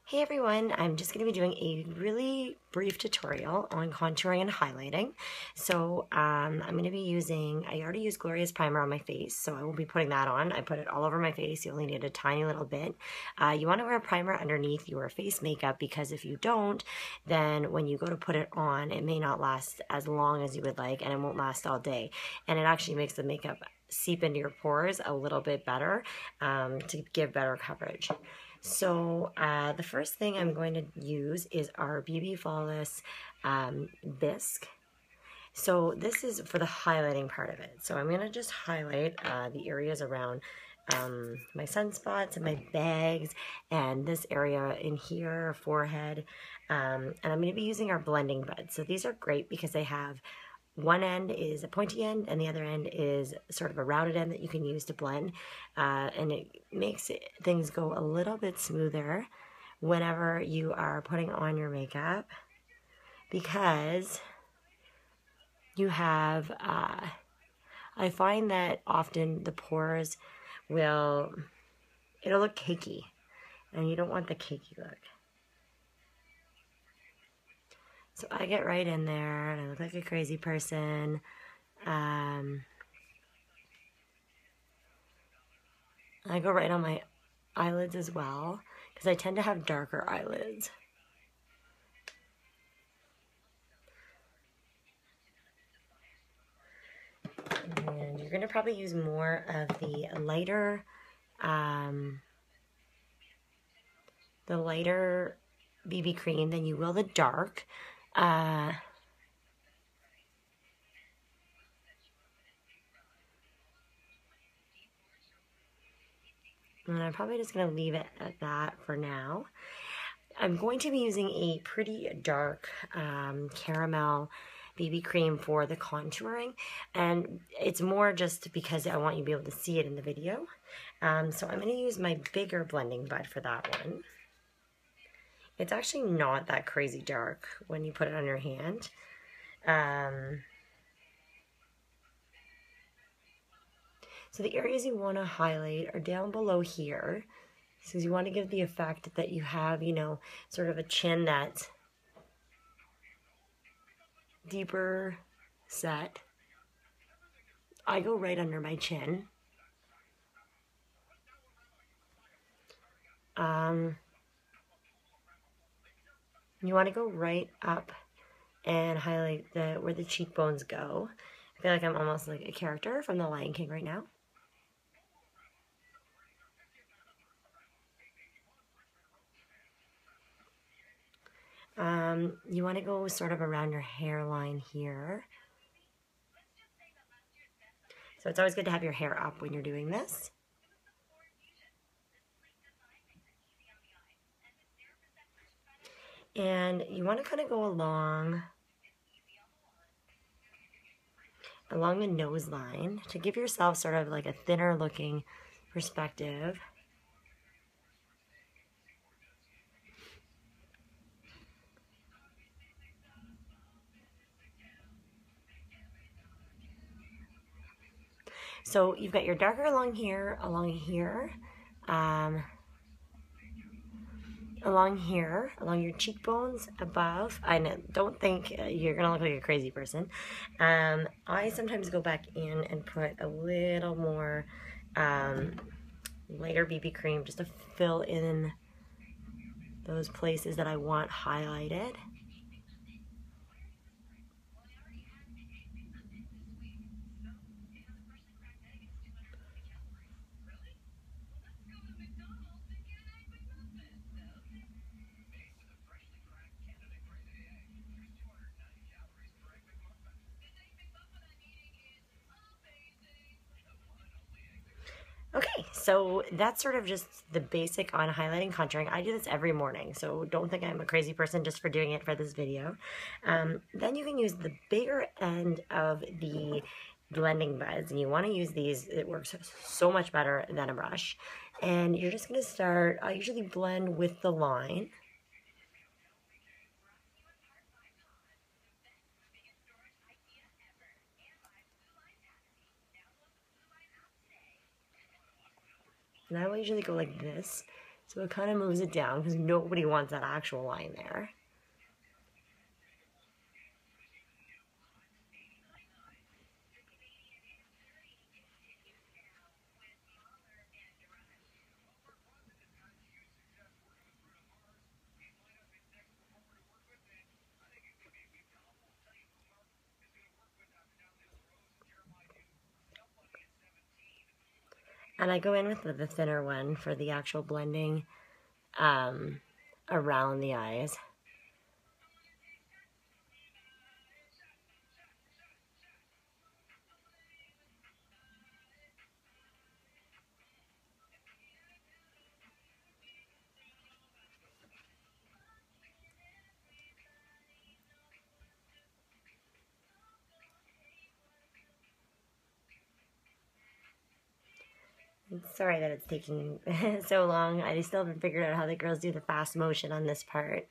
Hey everyone, I'm just going to be doing a really brief tutorial on contouring and highlighting. So I'm going to be using, I already used Gloria's primer on my face, so I will be putting that on. I put it all over my face. You only need a tiny little bit. You want to wear a primer underneath your face makeup because if you don't, then when you go to put it on, it may not last as long as you would like and it won't last all day. And it actually makes the makeup seep into your pores a little bit better to give better coverage. So the first thing I'm going to use is our BB Flawless bisque. So this is for the highlighting part of it. So I'm going to just highlight the areas around my sunspots and my bags and this area in here, forehead. And I'm going to be using our blending buds. So these are great because they have one end is a pointy end and the other end is sort of a rounded end that you can use to blend, and it makes things go a little bit smoother whenever you are putting on your makeup because you have I find that often the pores it'll look cakey and you don't want the cakey look. So I get right in there and I look like a crazy person. I go right on my eyelids as well because I tend to have darker eyelids. And you're going to probably use more of the lighter BB cream than you will the dark. And I'm probably just going to leave it at that for now. I'm going to be using a pretty dark caramel BB cream for the contouring, and it's more just because I want you to be able to see it in the video. So I'm going to use my bigger blending bud for that one. It's actually not that crazy dark when you put it on your hand. So the areas you want to highlight are down below here. So you want to give the effect that you have, you know, sort of a chin that's deeper set. I go right under my chin. You want to go right up and highlight where the cheekbones go. I feel like I'm almost like a character from The Lion King right now. You want to go sort of around your hairline here. So it's always good to have your hair up when you're doing this. And you want to kind of go along the nose line to give yourself sort of like a thinner looking perspective. So you've got your darker along here, along here, along your cheekbones, above. I don't think you're gonna look like a crazy person. I sometimes go back in and put a little more lighter BB cream just to fill in those places that I want highlighted. Okay, so that's sort of just the basic on highlighting contouring. I do this every morning, so don't think I'm a crazy person just for doing it for this video. Then you can use the bigger end of the blending buds, and you want to use these. It works so much better than a brush. And you're just going to start, I usually blend with the line. And I will usually go like this So it kind of moves it down because nobody wants that actual line there. And I go in with the thinner one for the actual blending around the eyes. Sorry that it's taking so long. I still haven't figured out how the girls do the fast motion on this part.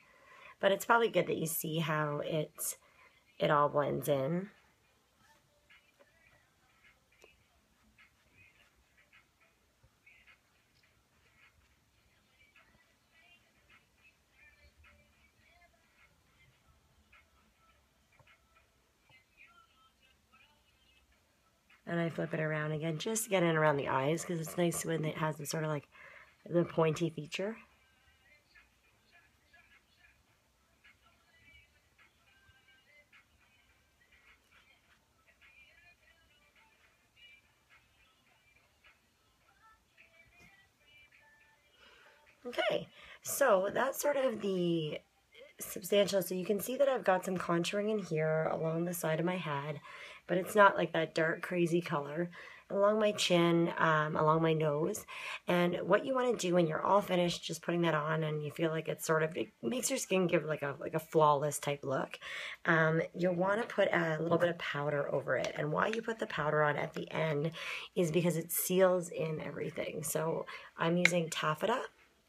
But it's probably good that you see how it all blends in. And I flip it around again just to get in around the eyes because it's nice when it has the sort of like the pointy feature. Okay, so that's sort of the substantial. So you can see that I've got some contouring in here along the side of my head, but it's not like that dark crazy color. Along my chin, along my nose. And what you want to do when you're all finished just putting that on and you feel like it's sort of, it makes your skin give like a flawless type look, you'll want to put a little bit of powder over it. And why you put the powder on at the end is because it seals in everything. So I'm using taffeta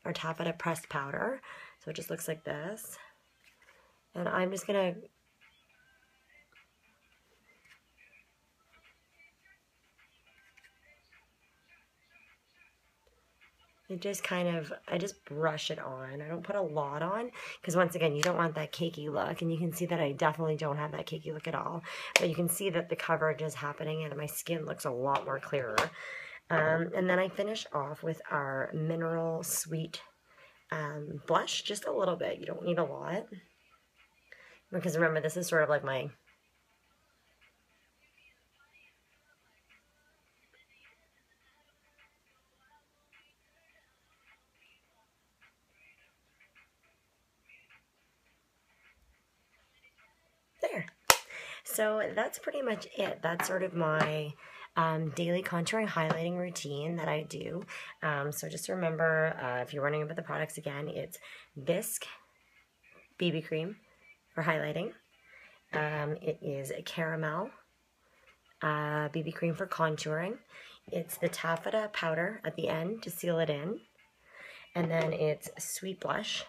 or taffeta pressed powder. So it just looks like this. And I'm just going to it just kind of, I just brush it on. I don't put a lot on because once again, you don't want that cakey look. And you can see that I definitely don't have that cakey look at all. But you can see that the coverage is happening and my skin looks a lot more clearer. And then I finish off with our Mineral Sweet blush, just a little bit. You don't need a lot. Because remember, this is sort of like my... There. So that's pretty much it. That's sort of my daily contouring highlighting routine that I do. So just remember, if you're wondering about the products again, it's Bisque BB cream for highlighting. It is a caramel BB cream for contouring. It's the taffeta powder at the end to seal it in. And then it's Sweet Blush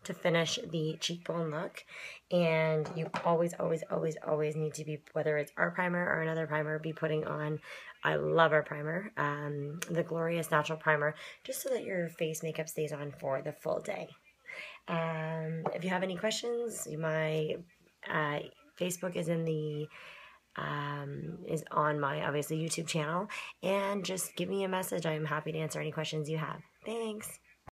to finish the cheekbone look. And you always, always, always, always need to be, whether it's our primer or another primer, be putting on, I love our primer, the Glorious Natural Primer, just so that your face makeup stays on for the full day. If you have any questions, my Facebook is in the is on my obviously YouTube channel, and just give me a message. I'm happy to answer any questions you have. Thanks.